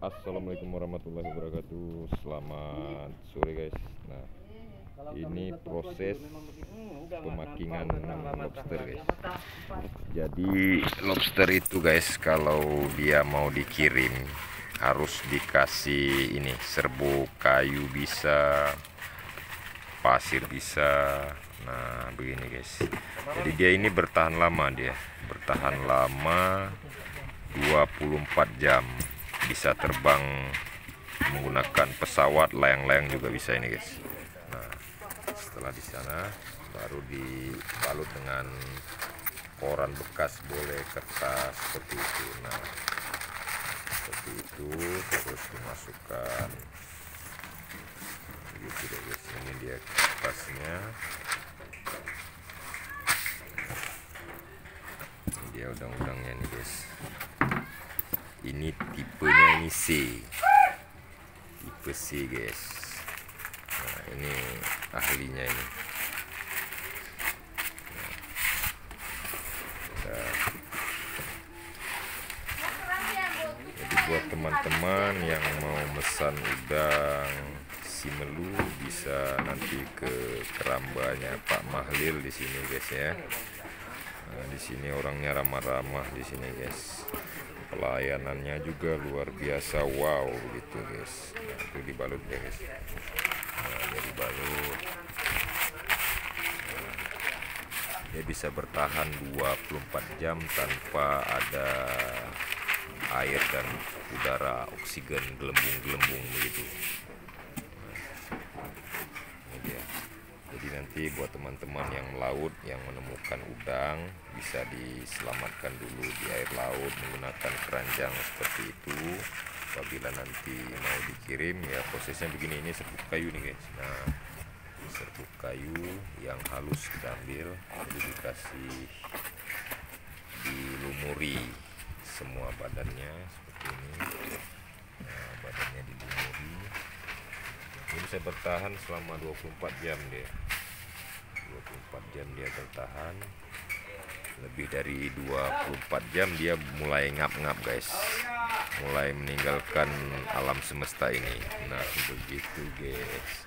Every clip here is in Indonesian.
Assalamualaikum warahmatullahi wabarakatuh. Selamat sore guys. Nah, ini proses pemakingan lobster guys. Jadi lobster itu guys, kalau dia mau dikirim harus dikasih ini serbuk kayu, bisa pasir bisa. Nah begini guys, jadi dia ini bertahan lama, bertahan lama 24 jam, bisa terbang menggunakan pesawat, layang-layang juga bisa ini guys. Nah setelah di sana baru dibalut dengan koran bekas, boleh kertas seperti itu. Nah seperti itu, terus dimasukkan gitu deh guys. Ini dia kertasnya, ini dia udang-udangnya nih guys. Ini tipenya ini C, tipe C guys. Nah ini ahlinya ini. Nah, jadi buat teman-teman yang mau mesan udang Simelu bisa nanti ke kerambanya Pak Mahlil di sini guys ya. Nah, di sini orangnya ramah-ramah di sini guys. Pelayanannya juga luar biasa, wow gitu guys. Nah, itu dibalut ya guys. Nah, dia dibalut. Nah, dia bisa bertahan 24 jam tanpa ada air dan udara, oksigen, gelembung-gelembung begitu. Jadi nanti buat teman-teman yang melaut, yang menemukan udang, bisa diselamatkan dulu di air laut menggunakan keranjang seperti itu. Apabila nanti mau dikirim ya prosesnya begini. Ini serbuk kayu nih guys. Nah serbuk kayu yang halus kita ambil, jadi dikasih dilumuri semua badannya seperti ini. Nah badannya dilumuri. Ini bisa bertahan selama 24 jam dia. 24 jam dia bertahan. Lebih dari 24 jam dia mulai ngap-ngap guys. Mulai meninggalkan alam semesta ini. Nah, begitu guys.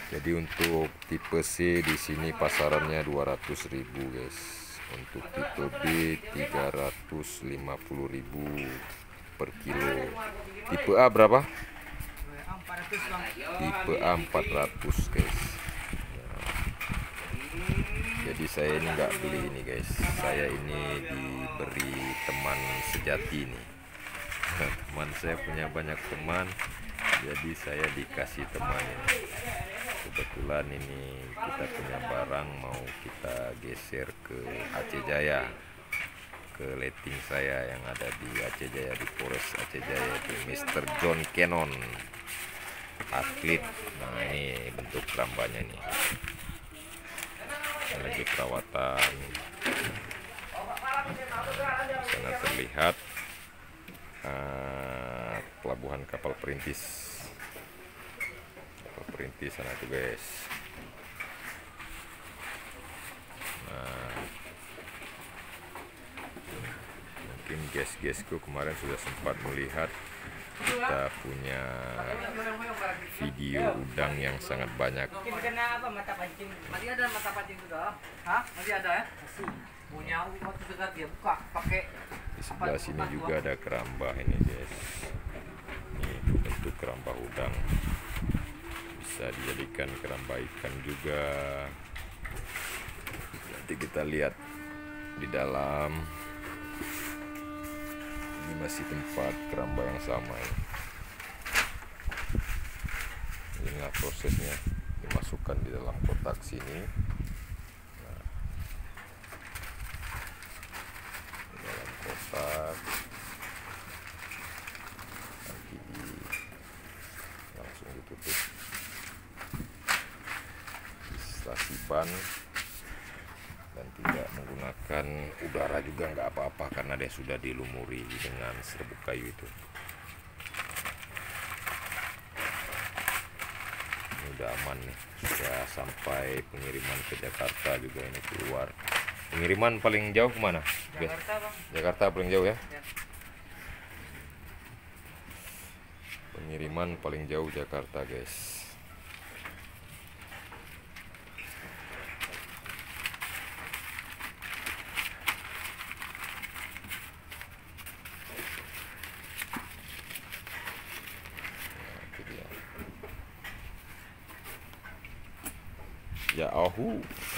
Jadi untuk tipe C di sini pasarannya 200.000 guys. Untuk tipe B 350.000 per kilo. Tipe A berapa? Tipe A 400 guys. Nah, jadi saya ini nggak beli ini guys, saya ini diberi teman sejati nih. Teman saya punya banyak teman, jadi saya dikasih teman ini. Kebetulan ini kita punya barang mau kita geser ke Aceh Jaya, ke letting saya yang ada di Aceh Jaya, di Polres Aceh Jaya, itu Mr. John Cannon, atlet. Nah ini bentuk kerambanya nih, lagi perawatan. Di sana terlihat pelabuhan kapal perintis, sana tuh guys. Nah mungkin guys-guysku kemarin sudah sempat melihat kita punya video udang yang sangat banyak. Masih ada mata pancing juga? Hah? Masih ada ya? Punya waktu dekat dia buka pakai. Di sebelah sini juga ada keramba ini guys. Ini bentuk keramba udang, bisa dijadikan keramba ikan juga. Nanti kita lihat di dalam. Ini masih tempat keramba yang sama ini. Inilah prosesnya, dimasukkan di dalam kotak sini. Nah, di dalam kotak nanti langsung ditutup di stasi ban, dan tidak menggunakan udara juga nggak apa-apa karena dia sudah dilumuri dengan serbuk kayu itu. Ini udah aman nih, sudah sampai pengiriman ke Jakarta juga ini keluar. Pengiriman paling jauh kemana? Jakarta bang. Jakarta paling jauh ya? Ya. Pengiriman paling jauh Jakarta guys.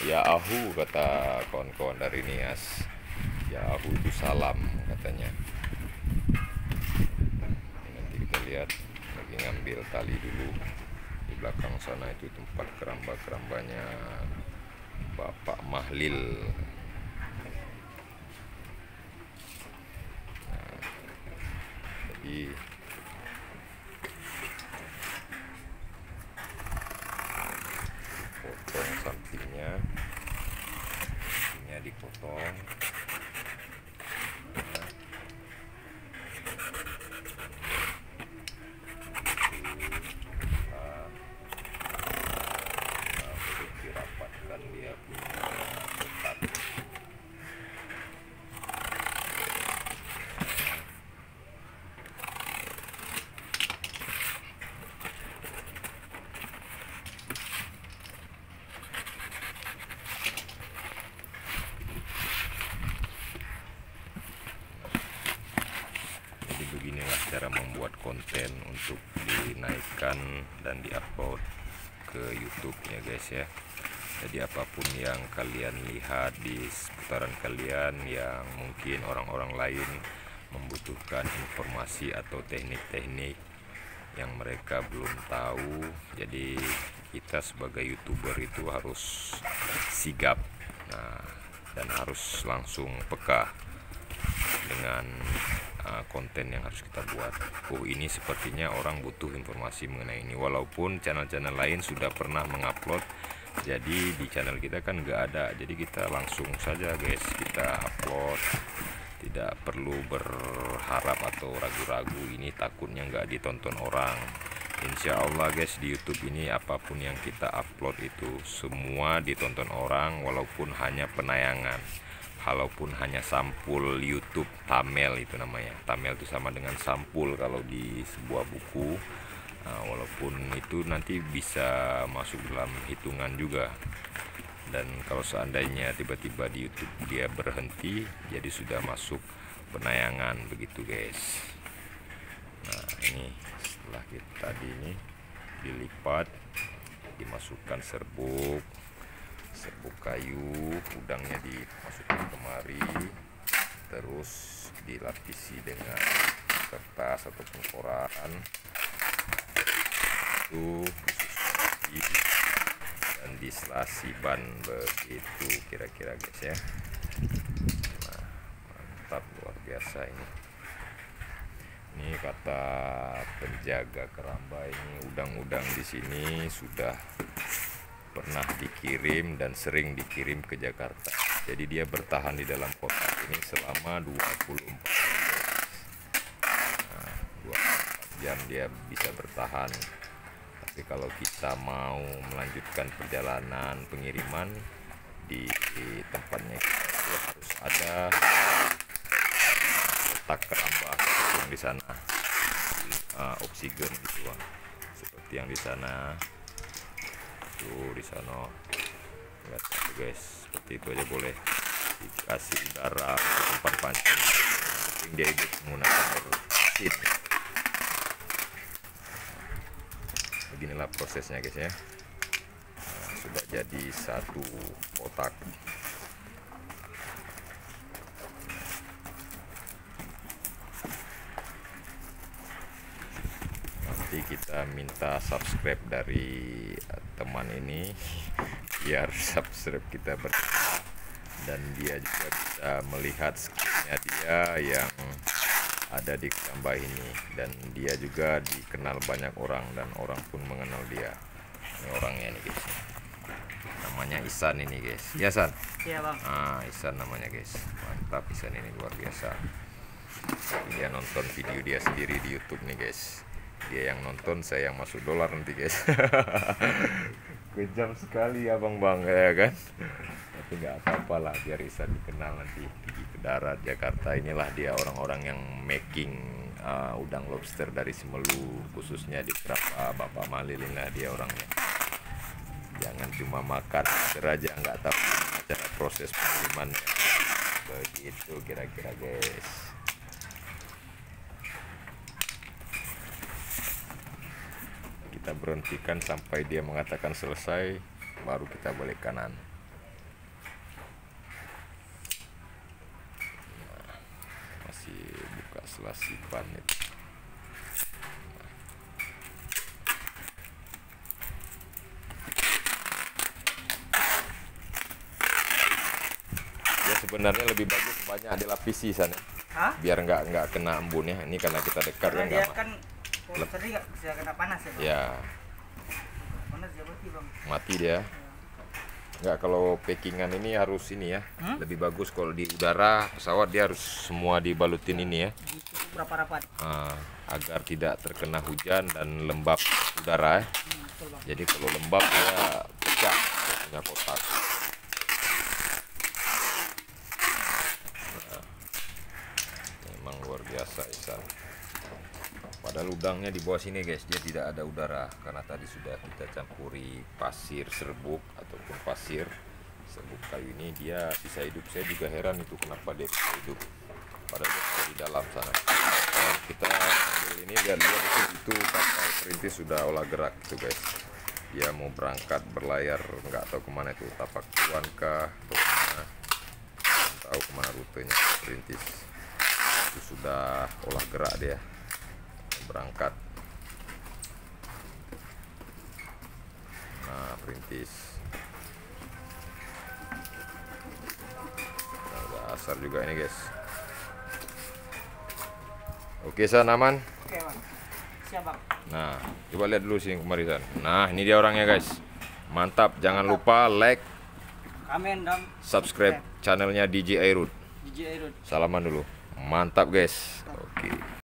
Ya ahu kata kawan-kawan dari Nias. Ya ahu itu salam katanya. Nanti kita lihat lagi ngambil tali dulu. Di belakang sana itu tempat keramba-kerambanya Bapak Mahlil. Nah, jadi potong sampingnya dipotong. Dirapatkan dia punya kotak. Beginilah cara membuat konten untuk dinaikkan dan diupload ke YouTube ya guys ya. Jadi apapun yang kalian lihat di seputaran kalian yang mungkin orang-orang lain membutuhkan informasi atau teknik-teknik yang mereka belum tahu, jadi kita sebagai YouTuber itu harus sigap, dan harus langsung peka dengan konten yang harus kita buat. Ini sepertinya orang butuh informasi mengenai ini, walaupun channel-channel lain sudah pernah mengupload. Jadi di channel kita kan nggak ada, jadi kita langsung saja guys, kita upload, tidak perlu berharap atau ragu-ragu ini takutnya nggak ditonton orang. Insya Allah guys, di YouTube ini apapun yang kita upload itu semua ditonton orang, walaupun hanya penayangan, walaupun hanya sampul YouTube, thumbnail itu namanya. Thumbnail itu sama dengan sampul kalau di sebuah buku. Walaupun itu nanti bisa masuk dalam hitungan juga. Dan kalau seandainya tiba-tiba di YouTube dia berhenti, jadi sudah masuk penayangan begitu guys. Nah ini setelah kita tadi ini dilipat, dimasukkan serbuk kayu, udangnya dimasukkan kemari, terus dilapisi dengan kertas ataupun koran itu dan diselasi ban begitu kira-kira guys ya. Nah, mantap, luar biasa ini. Ini kata penjaga keramba ini, udang-udang di sini sudah pernah dikirim dan sering dikirim ke Jakarta. Jadi dia bertahan di dalam kotak ini selama 24 jam. Nah, 24 jam dia bisa bertahan. Tapi kalau kita mau melanjutkan perjalanan pengiriman di tempatnya, itu harus ada kotak keramba yang di sana, oksigen gitu, seperti yang di sana. Tuh di sana, lihat guys, seperti itu aja boleh dikasih udara tempat pancing. Dia hidup menggunakan mesin. Beginilah prosesnya guys ya. Sudah jadi satu kotak. Nanti kita minta subscribe dari teman ini biar subscribe kita bertambah, dan dia juga bisa melihat skillnya dia yang ada di keramba ini, dan dia juga dikenal banyak orang dan orang pun mengenal dia. Ini orangnya nih guys, namanya Ihsan ini guys. Ya San? Iya bang. Ihsan namanya guys, mantap. Ihsan ini luar biasa. Dia nonton video dia sendiri di YouTube nih guys, Dia yang nonton, saya yang masuk dolar nanti guys. Kejam sekali abang bang ya kan. Tapi nggak apa-apa lah, biar bisa dikenal nanti di darat Jakarta. Inilah dia orang-orang yang making udang lobster dari Semelu, khususnya di Kerapa Bapak Malil. Inilah dia orangnya. Jangan cuma makan aja, nggak tahu cara proses pengiriman. Begitu kira-kira guys. Kita berhentikan sampai dia mengatakan selesai, baru kita balik kanan. Nah, masih buka selasipan itu. Ya sebenarnya lebih bagus banyak dilapisi sana. Biar nggak kena embun ya. Ini karena kita dekat kan nggak. Kalau sering nggak bisa kena panas ya, Bang? Ya. Panas dia mati, Bang. Mati dia. Nggak, kalau packingan ini harus ini ya. Lebih bagus kalau di udara pesawat dia harus semua dibalutin ini ya. Cukup berapa rapat? Agar tidak terkena hujan dan lembab udara ya. Betul, Bang. Jadi kalau lembab dia pecah, punya kotak. Nah, memang luar biasa Ihsan. Padahal udangnya di bawah sini guys, dia tidak ada udara karena tadi sudah kita campuri pasir serbuk ataupun pasir serbuk kayu ini, dia bisa hidup. Saya juga heran itu kenapa dia bisa hidup, padahal dia sudah di dalam sana. Dan kita ambil ini, lihat itu kapal perintis sudah olah gerak itu guys. Dia mau berangkat berlayar, nggak tahu kemana itu, Tapak Tuan kah atau kemana, nggak tahu kemana rutenya perintis. Itu sudah olah gerak dia berangkat. Nah, perintis udah asar juga ini guys. Oke San, aman? Oke, Bang. Siap, Bang. Nah, coba lihat dulu sini kemari San. Nah, ini dia orangnya guys. Mantap, jangan lupa like, Komen dan subscribe channelnya DJ Airut. DJ Airut. Salaman dulu. Mantap guys. Oke.